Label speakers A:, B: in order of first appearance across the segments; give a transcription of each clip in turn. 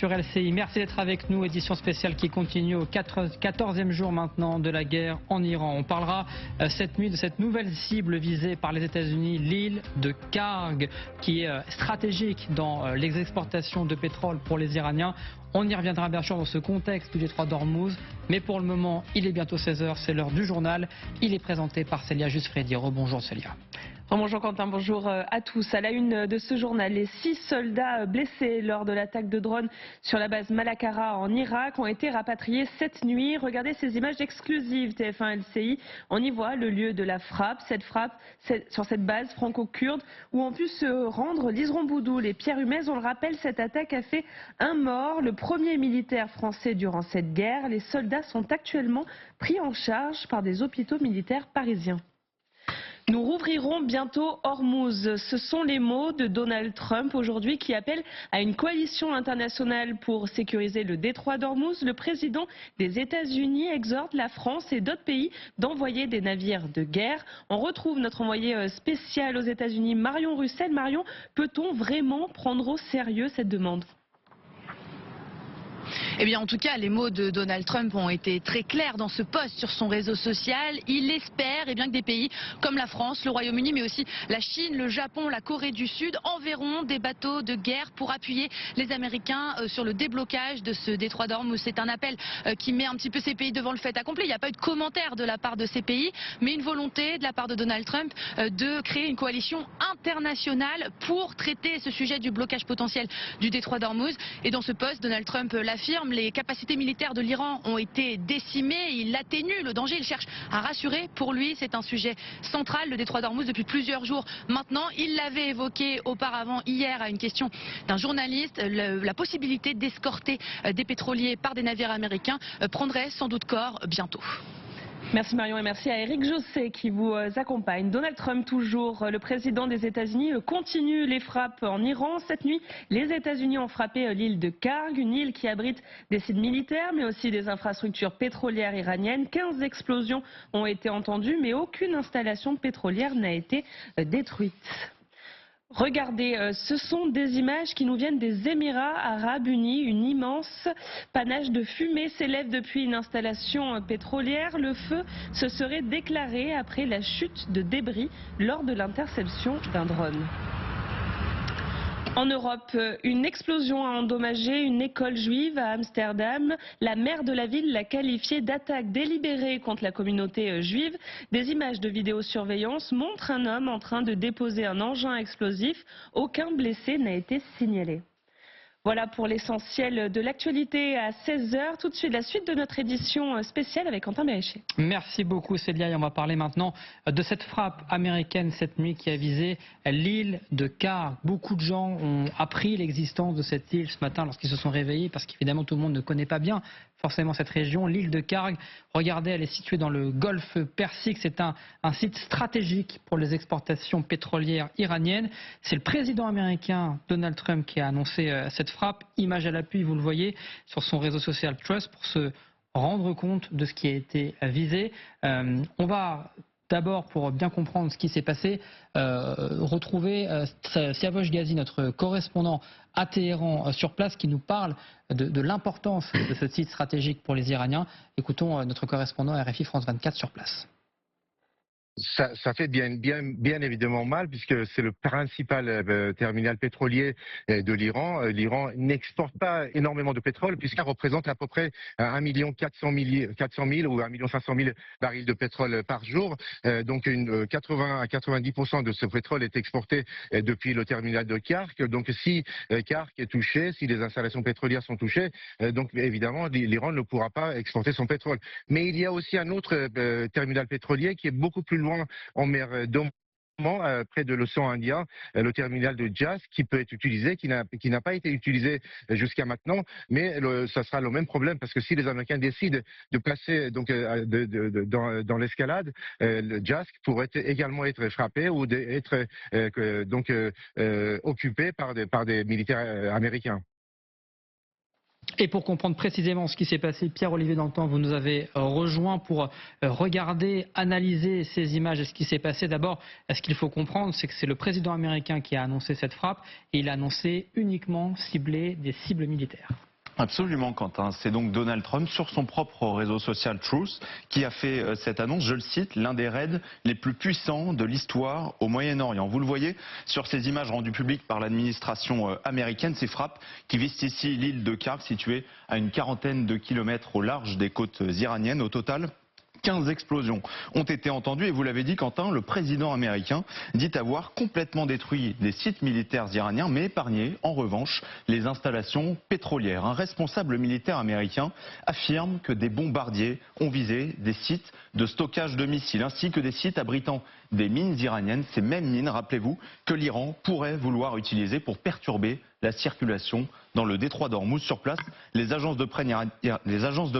A: sur LCI. Merci d'être avec nous. Édition spéciale qui continue au 14e jour maintenant de la guerre en Iran. On parlera cette nuit de cette nouvelle cible visée par les États-Unis, l'île de Karg, qui est stratégique dans les exportations de pétrole pour les Iraniens. On y reviendra bien sûr dans ce contexte du détroit d'Ormuz. Mais pour le moment, il est bientôt 16h, c'est l'heure du journal. Il est présenté par Célia Jusfredi. Rebonjour Célia.
B: Bonjour Quentin, bonjour à tous. À la une de ce journal, les 6 soldats blessés lors de l'attaque de drone sur la base Malakara en Irak ont été rapatriés cette nuit. Regardez ces images exclusives TF1 LCI. On y voit le lieu de la frappe. Cette frappe sur cette base franco-kurde où ont pu se rendre Liseron Boudoul et Pierre Humez. On le rappelle, cette attaque a fait un mort, le premier militaire français durant cette guerre. Les soldats sont actuellement pris en charge par des hôpitaux militaires parisiens. Nous rouvrirons bientôt Ormuz. Ce sont les mots de Donald Trump aujourd'hui qui appelle à une coalition internationale pour sécuriser le détroit d'Ormuz. Le président des États-Unis exhorte la France et d'autres pays d'envoyer des navires de guerre. On retrouve notre envoyé spécial aux États-Unis, Marion Russell. Marion, peut-on vraiment prendre au sérieux cette demande ?
C: Eh bien, en tout cas, les mots de Donald Trump ont été très clairs dans ce post sur son réseau social. Il espère que des pays comme la France, le Royaume-Uni, mais aussi la Chine, le Japon, la Corée du Sud enverront des bateaux de guerre pour appuyer les Américains sur le déblocage de ce détroit d'Ormuz. C'est un appel qui met un petit peu ces pays devant le fait accompli. Il n'y a pas eu de commentaire de la part de ces pays, mais une volonté de la part de Donald Trump de créer une coalition internationale pour traiter ce sujet du blocage potentiel du détroit d'Ormuz. Et dans ce post, Donald Trump l'affirme, les capacités militaires de l'Iran ont été décimées, il atténue le danger, il cherche à rassurer. Pour lui, c'est un sujet central, le détroit d'Ormuz, depuis plusieurs jours maintenant. Il l'avait évoqué auparavant hier à une question d'un journaliste, la possibilité d'escorter des pétroliers par des navires américains prendrait sans doute corps bientôt.
B: Merci Marion et merci à Éric Josset qui vous accompagne. Donald Trump toujours, le président des États-Unis continue les frappes en Iran. Cette nuit, les États-Unis ont frappé l'île de Karg, une île qui abrite des sites militaires mais aussi des infrastructures pétrolières iraniennes. 15 explosions ont été entendues mais aucune installation pétrolière n'a été détruite. Regardez, ce sont des images qui nous viennent des Émirats arabes unis. Une immense panache de fumée s'élève depuis une installation pétrolière. Le feu se serait déclaré après la chute de débris lors de l'interception d'un drone. En Europe, une explosion a endommagé une école juive à Amsterdam. La maire de la ville l'a qualifiée d'attaque délibérée contre la communauté juive. Des images de vidéosurveillance montrent un homme en train de déposer un engin explosif. Aucun blessé n'a été signalé. Voilà pour l'essentiel de l'actualité à 16h. Tout de suite, la suite de notre édition spéciale avec Quentin Béréché.
A: Merci beaucoup Célia. Et on va parler maintenant de cette frappe américaine cette nuit qui a visé l'île de Karg. Beaucoup de gens ont appris l'existence de cette île ce matin lorsqu'ils se sont réveillés parce qu'évidemment tout le monde ne connaît pas bien forcément cette région. L'île de Karg, regardez, elle est située dans le golfe Persique. C'est un site stratégique pour les exportations pétrolières iraniennes. C'est le président américain Donald Trump qui a annoncé cette frappe. Image à l'appui, vous le voyez, sur son réseau social Trust pour se rendre compte de ce qui a été visé. On va d'abord, pour bien comprendre ce qui s'est passé, retrouver Siavosh Ghazi, notre correspondant à Téhéran sur place, qui nous parle de l'importance de ce site stratégique pour les Iraniens. Écoutons notre correspondant RFI France 24 sur place.
D: Ça fait bien évidemment mal puisque c'est le principal terminal pétrolier de l'Iran. L'Iran n'exporte pas énormément de pétrole puisqu'il représente à peu près 1 400 000 ou 1 500 000 barils de pétrole par jour. Donc 80 à 90% de ce pétrole est exporté depuis le terminal de Karg. Donc si Karg est touché, si les installations pétrolières sont touchées, donc évidemment l'Iran ne pourra pas exporter son pétrole. Mais il y a aussi un autre terminal pétrolier qui est beaucoup plus loin en mer d'Oman, près de l'océan Indien, le terminal de Jas qui peut être utilisé, qui n'a pas été utilisé jusqu'à maintenant, mais ça sera le même problème parce que si les Américains décident de placer donc dans l'escalade, le Jas pourrait également être frappé ou être occupé par des militaires américains.
A: Et pour comprendre précisément ce qui s'est passé, Pierre-Olivier Dantan, vous nous avez rejoint pour regarder, analyser ces images et ce qui s'est passé. D'abord, ce qu'il faut comprendre, c'est que c'est le président américain qui a annoncé cette frappe et il a annoncé uniquement cibler des cibles militaires.
E: Absolument, Quentin. C'est donc Donald Trump sur son propre réseau social Truth qui a fait cette annonce, je le cite, l'un des raids les plus puissants de l'histoire au Moyen-Orient. Vous le voyez sur ces images rendues publiques par l'administration américaine, ces frappes qui visent ici l'île de Karg, située à une quarantaine de kilomètres au large des côtes iraniennes. Au total, 15 explosions ont été entendues et vous l'avez dit, Quentin, le président américain dit avoir complètement détruit des sites militaires iraniens mais épargné en revanche les installations pétrolières. Un responsable militaire américain affirme que des bombardiers ont visé des sites de stockage de missiles ainsi que des sites abritant des mines iraniennes, ces mêmes mines, rappelez-vous, que l'Iran pourrait vouloir utiliser pour perturber la circulation dans le détroit d'Ormuz. Sur place, les agences de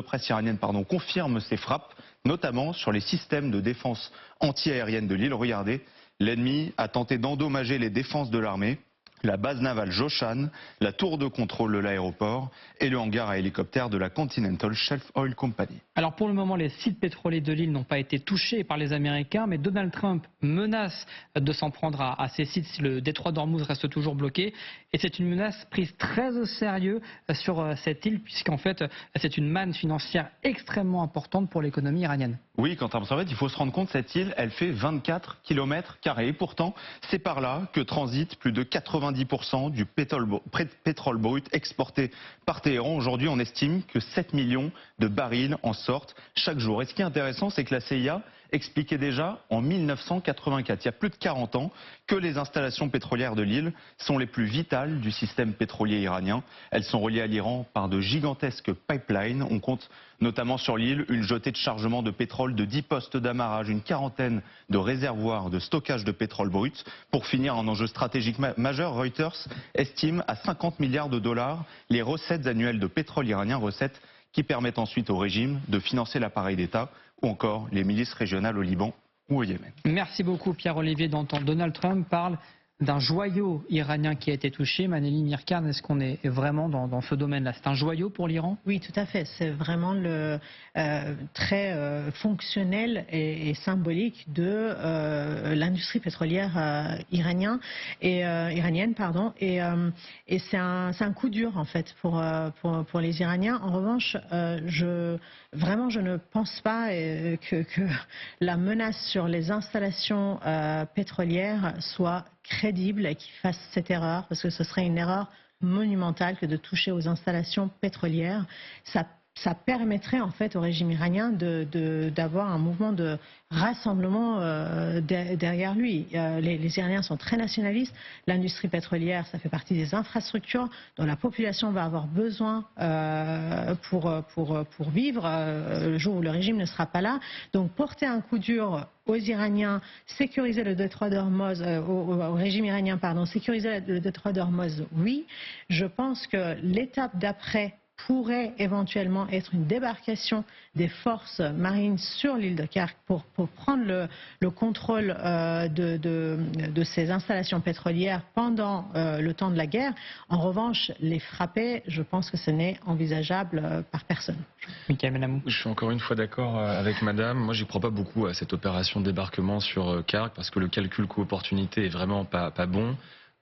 E: presse iraniennes confirment ces frappes, notamment sur les systèmes de défense antiaérienne de l'île. Regardez, l'ennemi a tenté d'endommager les défenses de l'armée, la base navale Joshan, la tour de contrôle de l'aéroport et le hangar à hélicoptères de la Continental Shelf Oil Company.
A: Alors pour le moment, les sites pétroliers de l'île n'ont pas été touchés par les Américains, mais Donald Trump menace de s'en prendre à ces sites si le détroit d'Ormuz reste toujours bloqué. Et c'est une menace prise très au sérieux sur cette île, puisqu'en fait, c'est une manne financière extrêmement importante pour l'économie iranienne.
E: Oui, Quentin, en fait, il faut se rendre compte, cette île, elle fait 24 km². Pourtant, c'est par là que transite plus de 90% du pétrole brut exporté par Téhéran. Aujourd'hui, on estime que 7 millions de barils en sortent chaque jour. Et ce qui est intéressant, c'est que la CIA expliquait déjà en 1984, il y a plus de 40 ans, que les installations pétrolières de l'île sont les plus vitales du système pétrolier iranien. Elles sont reliées à l'Iran par de gigantesques pipelines. On compte notamment sur l'île une jetée de chargement de pétrole de 10 postes d'amarrage, une quarantaine de réservoirs de stockage de pétrole brut. Pour finir, un enjeu stratégique majeur, Reuters estime à 50 milliards de dollars les recettes annuelles de pétrole iranien, recettes qui permettent ensuite au régime de financer l'appareil d'État ou encore les milices régionales au Liban ou au Yémen.
A: Merci beaucoup Pierre-Olivier d'entendre. Donald Trump parle d'un joyau iranien qui a été touché. Manéline Mirkarn, est-ce qu'on est vraiment dans ce domaine-là? C'est un joyau pour l'Iran?
F: Oui, tout à fait. C'est vraiment le très fonctionnel et symbolique de l'industrie pétrolière iranienne. Et c'est un coup dur en fait pour les Iraniens. En revanche, je ne pense pas que la menace sur les installations pétrolières soit crédible et qu'il fasse cette erreur, parce que ce serait une erreur monumentale que de toucher aux installations pétrolières. Ça permettrait en fait au régime iranien d'avoir un mouvement de rassemblement derrière lui. Les Iraniens sont très nationalistes. L'industrie pétrolière, ça fait partie des infrastructures dont la population va avoir besoin pour vivre le jour où le régime ne sera pas là. Donc porter un coup dur aux Iraniens, sécuriser le détroit d'Ormuz, au régime iranien, sécuriser le détroit d'Ormuz, oui. Je pense que l'étape d'après pourrait éventuellement être une débarcation des forces marines sur l'île de Karg pour prendre le contrôle de ces installations pétrolières pendant le temps de la guerre. En revanche, les frapper, je pense que ce n'est envisageable par personne.
A: Mickaël Benamou.
G: Je suis encore une fois d'accord avec madame. Moi, j'y crois pas beaucoup à cette opération de débarquement sur Karg parce que le calcul coût-opportunité est vraiment pas bon.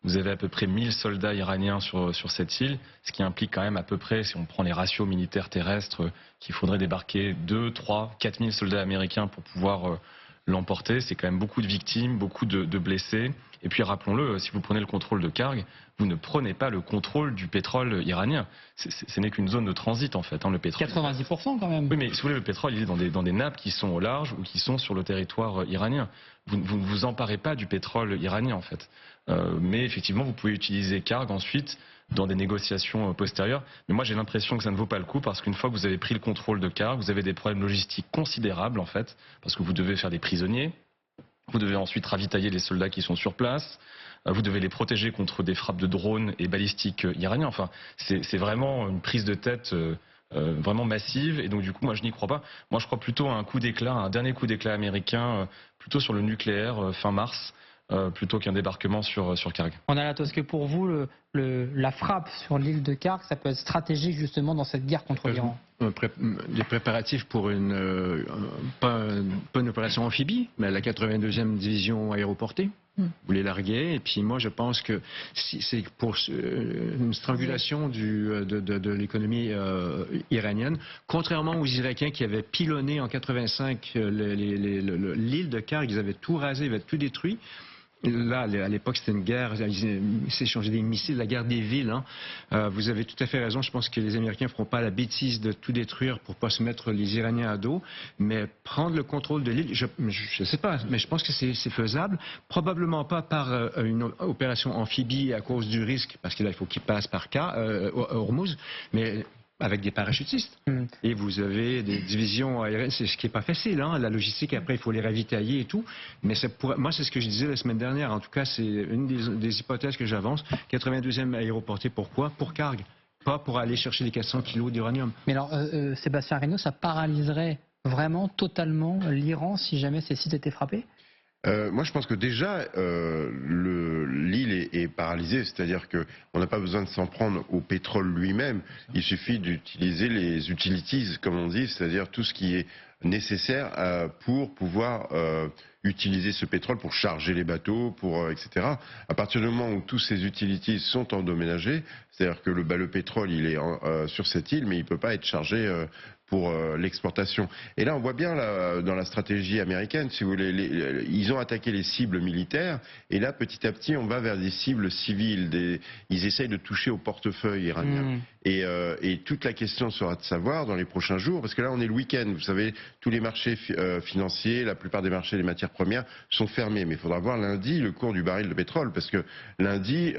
G: Vous avez à peu près 1000 soldats iraniens sur cette île, ce qui implique quand même à peu près, si on prend les ratios militaires terrestres, qu'il faudrait débarquer 2, 3, 4000 soldats américains pour pouvoir l'emporter. C'est quand même beaucoup de victimes, beaucoup de blessés. Et puis rappelons-le, si vous prenez le contrôle de Karg, vous ne prenez pas le contrôle du pétrole iranien. Ce n'est qu'une zone de transit en fait, le pétrole.
A: 90% quand même.
G: Oui, mais si vous voulez, le pétrole, il est dans des nappes qui sont au large ou qui sont sur le territoire iranien. Vous ne vous emparez pas du pétrole iranien en fait. Mais effectivement, vous pouvez utiliser Karg ensuite dans des négociations postérieures. Mais moi, j'ai l'impression que ça ne vaut pas le coup parce qu'une fois que vous avez pris le contrôle de Karg, vous avez des problèmes logistiques considérables en fait, parce que vous devez faire des prisonniers. Vous devez ensuite ravitailler les soldats qui sont sur place. Vous devez les protéger contre des frappes de drones et balistiques iraniens. Enfin, c'est vraiment une prise de tête vraiment massive. Et donc, du coup, moi, je n'y crois pas. Moi, je crois plutôt à un coup d'éclat, un dernier coup d'éclat américain, plutôt sur le nucléaire fin mars, plutôt qu'un débarquement sur Karg.
A: On a là, parce que pour vous, la frappe sur l'île de Karg, ça peut être stratégique justement dans cette guerre contre l'Iran?
H: Les préparatifs pour pas une opération amphibie, mais la 82e division aéroportée. Vous les larguez, et puis moi je pense que si c'est pour une strangulation de l'économie iranienne, contrairement aux Irakiens qui avaient pilonné en 85 l'île de Karg, ils avaient tout rasé, ils avaient tout détruit. Là, à l'époque, c'était une guerre, ils s'échangeaient des missiles, la guerre des villes. Vous avez tout à fait raison, je pense que les Américains ne feront pas la bêtise de tout détruire pour ne pas se mettre les Iraniens à dos, mais prendre le contrôle de l'île, je ne sais pas, mais je pense que c'est faisable, probablement pas par une opération amphibie à cause du risque, parce qu'il faut qu'ils passent par Hormuz, mais avec des parachutistes. Et vous avez des divisions aériennes, c'est ce qui n'est pas facile, la logistique, après il faut les ravitailler et tout, mais moi c'est ce que je disais la semaine dernière, en tout cas c'est une des hypothèses que j'avance, 92e aéroportée, pourquoi? Pour Karg, pas pour aller chercher les 400 kilos d'uranium.
A: Mais alors Sébastien Reynaud, ça paralyserait vraiment totalement l'Iran si jamais ces sites étaient frappés?
I: Moi, je pense que déjà, l'île est paralysée, c'est-à-dire qu'on n'a pas besoin de s'en prendre au pétrole lui-même. Il suffit d'utiliser les utilities, comme on dit, c'est-à-dire tout ce qui est nécessaire pour pouvoir utiliser ce pétrole pour charger les bateaux, etc. À partir du moment où tous ces utilities sont endommagés, c'est-à-dire que le pétrole il est sur cette île, mais il ne peut pas être chargé pour l'exportation. Et là, on voit bien dans la stratégie américaine, si vous voulez, ils ont attaqué les cibles militaires, et là, petit à petit, on va vers des cibles civiles. Ils essayent de toucher au portefeuille iranien. Et toute la question sera de savoir dans les prochains jours, parce que là, on est le week-end. Vous savez, tous les marchés financiers, la plupart des marchés des matières premières sont fermés. Mais il faudra voir lundi le cours du baril de pétrole, parce que lundi,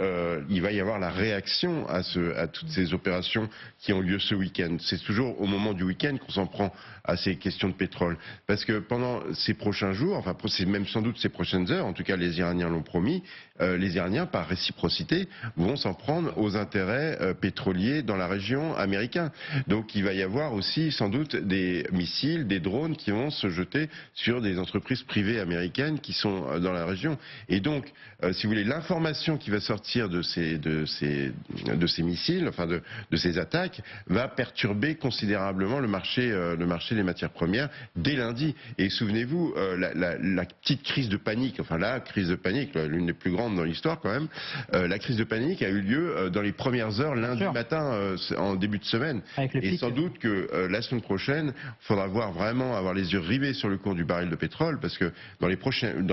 I: il va y avoir la réaction à toutes ces opérations qui ont lieu ce week-end. C'est toujours au moment du week-end qu'on s'en prend à ces questions de pétrole. Parce que pendant ces prochains jours, enfin c'est même sans doute ces prochaines heures, en tout cas les Iraniens l'ont promis, les Iraniens par réciprocité vont s'en prendre aux intérêts pétroliers dans la région américaine. Donc il va y avoir aussi sans doute des missiles, des drones qui vont se jeter sur des entreprises privées américaines qui sont dans la région. Et donc, si vous voulez, l'information qui va sortir de ces missiles, enfin de ces attaques, va perturber considérablement le marché des matières premières dès lundi. Et souvenez-vous, la petite crise de panique, enfin la crise de panique, l'une des plus grandes dans l'histoire quand même, la crise de panique a eu lieu dans les premières heures lundi matin en début de semaine. Et sans doute que la semaine prochaine, il faudra vraiment avoir les yeux rivés sur le cours du baril de pétrole, parce que dans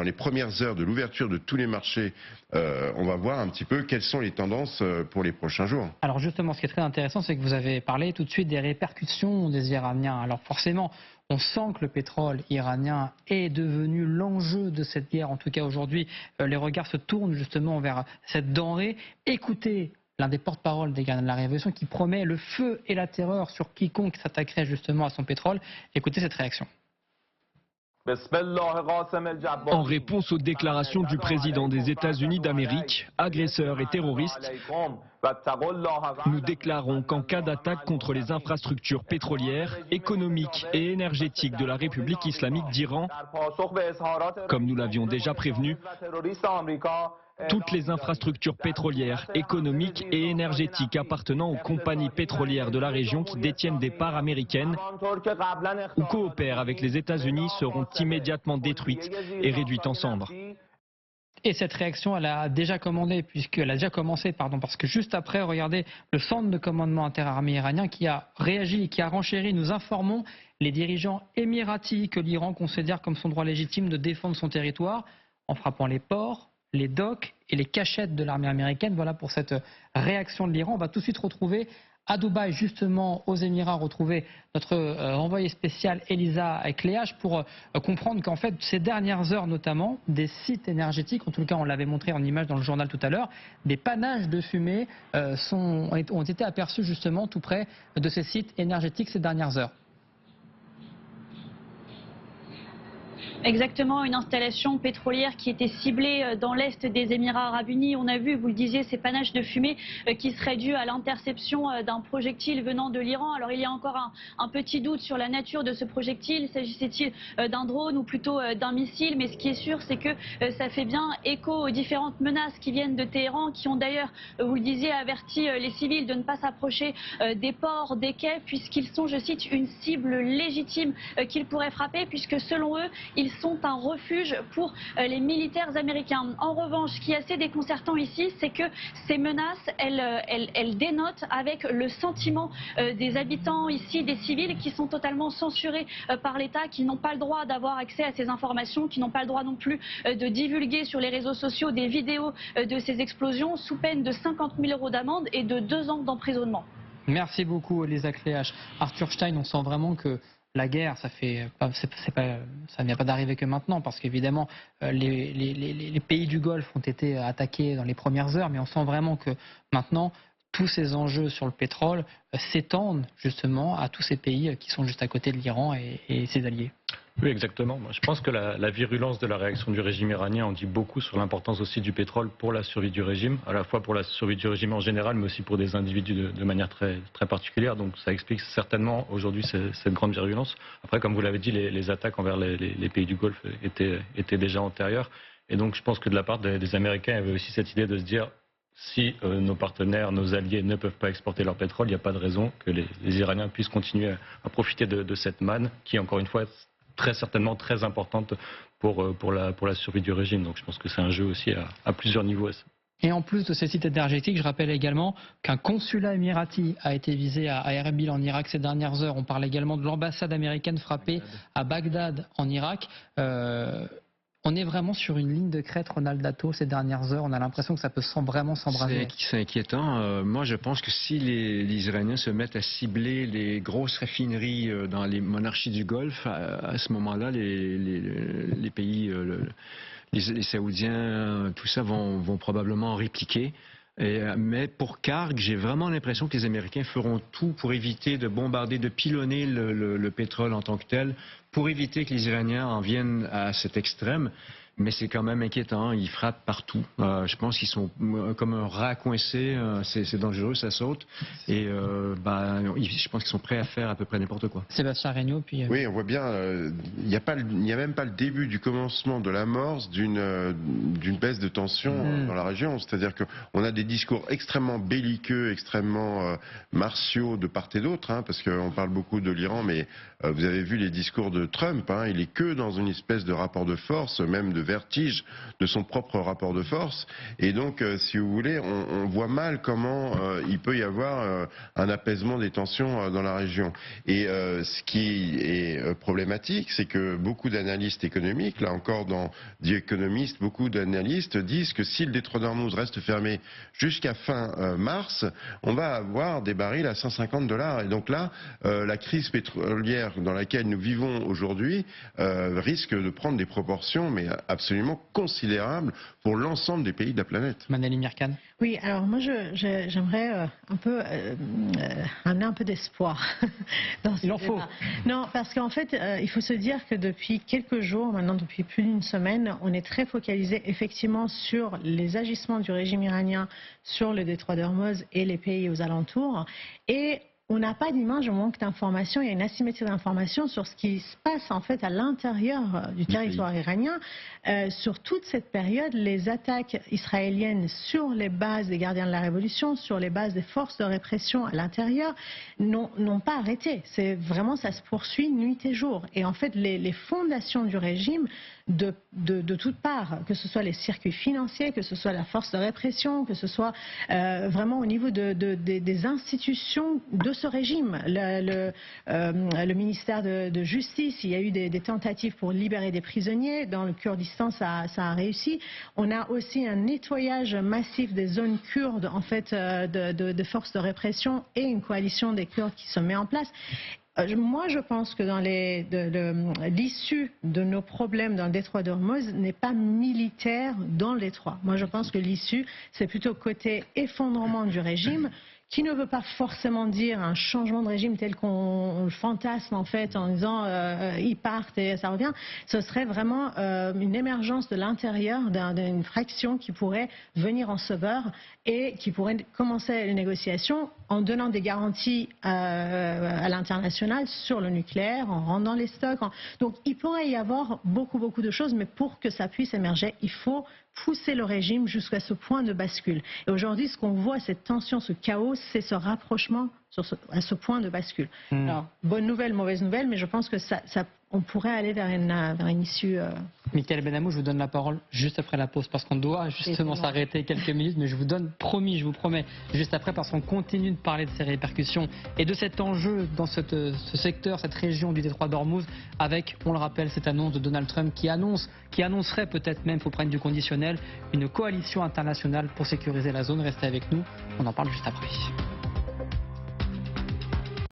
I: les premières heures de l'ouverture de tous les marchés, on va voir un petit peu quelles sont les tendances pour les prochains jours.
A: Alors justement, ce qui est très intéressant, c'est que vous avez parlé tout de suite des répercussions des Iraniens. Alors forcément, on sent que le pétrole iranien est devenu l'enjeu de cette guerre. En tout cas aujourd'hui, les regards se tournent justement vers cette denrée. Écoutez l'un des porte-parole des gardiens de la Révolution qui promet le feu et la terreur sur quiconque s'attaquerait justement à son pétrole. Écoutez cette réaction.
J: En réponse aux déclarations du président des États-Unis d'Amérique, agresseurs et terroristes, nous déclarons qu'en cas d'attaque contre les infrastructures pétrolières, économiques et énergétiques de la République islamique d'Iran, comme nous l'avions déjà prévenu, toutes les infrastructures pétrolières, économiques et énergétiques appartenant aux compagnies pétrolières de la région qui détiennent des parts américaines ou coopèrent avec les États-Unis seront immédiatement détruites et réduites en cendres.
A: Et cette réaction, elle a déjà commencé, parce que juste après, regardez le centre de commandement interarmée iranien qui a réagi, qui a renchéri. Nous informons les dirigeants émiratis que l'Iran considère comme son droit légitime de défendre son territoire en frappant les ports, les docks et les cachettes de l'armée américaine. Voilà pour cette réaction de l'Iran. On va tout de suite retrouver à Dubaï, justement aux Émirats, retrouver notre envoyé spécial Elisa Cléache pour comprendre qu'en fait, ces dernières heures notamment, des sites énergétiques, en tout cas on l'avait montré en image dans le journal tout à l'heure, des panaches de fumée ont été aperçus justement tout près de ces sites énergétiques ces dernières heures.
K: Exactement, une installation pétrolière qui était ciblée dans l'est des Émirats Arabes Unis. On a vu, vous le disiez, ces panaches de fumée qui seraient dus à l'interception d'un projectile venant de l'Iran. Alors il y a encore un petit doute sur la nature de ce projectile. S'agissait-il d'un drone ou plutôt d'un missile? Mais ce qui est sûr, c'est que ça fait bien écho aux différentes menaces qui viennent de Téhéran, qui ont d'ailleurs, vous le disiez, averti les civils de ne pas s'approcher des ports, des quais, puisqu'ils sont, je cite, une cible légitime qu'ils pourraient frapper, puisque selon eux, ils sont un refuge pour les militaires américains. En revanche, ce qui est assez déconcertant ici, c'est que ces menaces, elles dénotent avec le sentiment des habitants ici, des civils, qui sont totalement censurés par l'État, qui n'ont pas le droit d'avoir accès à ces informations, qui n'ont pas le droit non plus de divulguer sur les réseaux sociaux des vidéos de ces explosions, sous peine de 50 000 € d'amende et de 2 ans d'emprisonnement.
A: Merci beaucoup, Lisa Cléache. Arthur Stein, on sent vraiment que la guerre, ça n'y a pas d'arriver que maintenant, parce qu'évidemment, les pays du Golfe ont été attaqués dans les premières heures, mais on sent vraiment que maintenant, tous ces enjeux sur le pétrole s'étendent justement à tous ces pays qui sont juste à côté de l'Iran et ses alliés.
L: Oui, exactement. Je pense que la virulence de la réaction du régime iranien en dit beaucoup sur l'importance aussi du pétrole pour la survie du régime, à la fois pour la survie du régime en général, mais aussi pour des individus de manière très particulière. Donc ça explique certainement aujourd'hui cette grande virulence. Après, comme vous l'avez dit, les attaques envers les pays du Golfe étaient déjà antérieures. Et donc je pense que de la part des Américains, il y avait aussi cette idée de se dire, si nos partenaires, nos alliés ne peuvent pas exporter leur pétrole, il n'y a pas de raison que les Iraniens puissent continuer à profiter de cette manne qui, encore une fois, très certainement très importante pour la survie du régime. Donc je pense que c'est un jeu aussi à plusieurs niveaux.
A: Et en plus de ces sites énergétiques, je rappelle également qu'un consulat émirati a été visé à Erbil en Irak ces dernières heures. On parle également de l'ambassade américaine frappée à Bagdad en Irak. On est vraiment sur une ligne de crête, Ronald Dato, ces dernières heures. On a l'impression que ça peut vraiment s'embraser.
H: C'est inquiétant. Moi, je pense que si les Iraniens se mettent à cibler les grosses raffineries dans les monarchies du Golfe, à ce moment-là, les pays, les Saoudiens, tout ça vont probablement répliquer. Mais pour Karg, j'ai vraiment l'impression que les Américains feront tout pour éviter de bombarder, de pilonner le pétrole en tant que tel, pour éviter que les Iraniens en viennent à cet extrême. Mais c'est quand même inquiétant, ils frappent partout. Je pense qu'ils sont comme un rat coincé, c'est dangereux, ça saute. Et je pense qu'ils sont prêts à faire à peu près n'importe quoi.
A: Sébastien Regnault, puis...
I: Oui, on voit bien, il n'y a même pas le début du commencement de l'amorce d'une baisse de tension dans la région. C'est-à-dire qu'on a des discours extrêmement belliqueux, extrêmement martiaux de part et d'autre, parce qu'on parle beaucoup de l'Iran, mais vous avez vu les discours de Trump, il est que dans une espèce de rapport de force, même de vertige de son propre rapport de force. Et donc, si vous voulez, on voit mal comment il peut y avoir un apaisement des tensions dans la région. Et ce qui est problématique, c'est que beaucoup d'analystes économiques, là encore dans The Economist, beaucoup d'analystes disent que si le détroit d'Ormuz reste fermé jusqu'à fin mars, on va avoir des barils à $150. Et donc là, la crise pétrolière dans laquelle nous vivons aujourd'hui risque de prendre des proportions mais absolument considérables pour l'ensemble des pays de la planète.
A: Manali Mirkan.
F: Oui, alors moi j'aimerais un peu amener un peu d'espoir dans ce
A: Il en faut.
F: débat. Non, parce qu'en fait, il faut se dire que depuis quelques jours, maintenant depuis plus d'une semaine, on est très focalisé effectivement sur les agissements du régime iranien sur le détroit d'Ormuz et les pays aux alentours. Et on n'a pas d'image, on manque d'informations, il y a une asymétrie d'informations sur ce qui se passe en fait à l'intérieur du territoire iranien. Sur toute cette période, les attaques israéliennes sur les bases des gardiens de la révolution, sur les bases des forces de répression à l'intérieur, n'ont pas arrêté. C'est vraiment, ça se poursuit nuit et jour. Et en fait, les fondations du régime, de toutes parts, que ce soit les circuits financiers, que ce soit la force de répression, que ce soit vraiment au niveau des institutions de ce régime, le ministère de Justice, il y a eu des tentatives pour libérer des prisonniers. Dans le Kurdistan, ça a réussi. On a aussi un nettoyage massif des zones kurdes, en fait, de forces de répression et une coalition des Kurdes qui se met en place. Moi, je pense que dans l'issue de nos problèmes dans le détroit d'Ormuz n'est pas militaire dans le détroit. Moi, je pense que l'issue, c'est plutôt côté effondrement du régime qui ne veut pas forcément dire un changement de régime tel qu'on le fantasme en fait en disant ils partent et ça revient. Ce serait vraiment une émergence de l'intérieur d'une fraction qui pourrait venir en sauveur et qui pourrait commencer les négociations en donnant des garanties à l'international sur le nucléaire, en rendant les stocks. Donc il pourrait y avoir beaucoup de choses, mais pour que ça puisse émerger, il faut pousser le régime jusqu'à ce point de bascule. Et aujourd'hui, ce qu'on voit, cette tension, ce chaos, c'est ce rapprochement à ce point de bascule. Alors, bonne nouvelle, mauvaise nouvelle, mais je pense que on pourrait aller vers une issue...
A: Mickaël Benhamou, je vous donne la parole juste après la pause, parce qu'on doit justement s'arrêter quelques minutes, mais je vous donne, promis, je vous promets, juste après, parce qu'on continue de parler de ces répercussions et de cet enjeu dans ce secteur, cette région du détroit d'Ormuz, avec, on le rappelle, cette annonce de Donald Trump qui annoncerait peut-être même, faut prendre du conditionnel, une coalition internationale pour sécuriser la zone. Restez avec nous, on en parle juste après.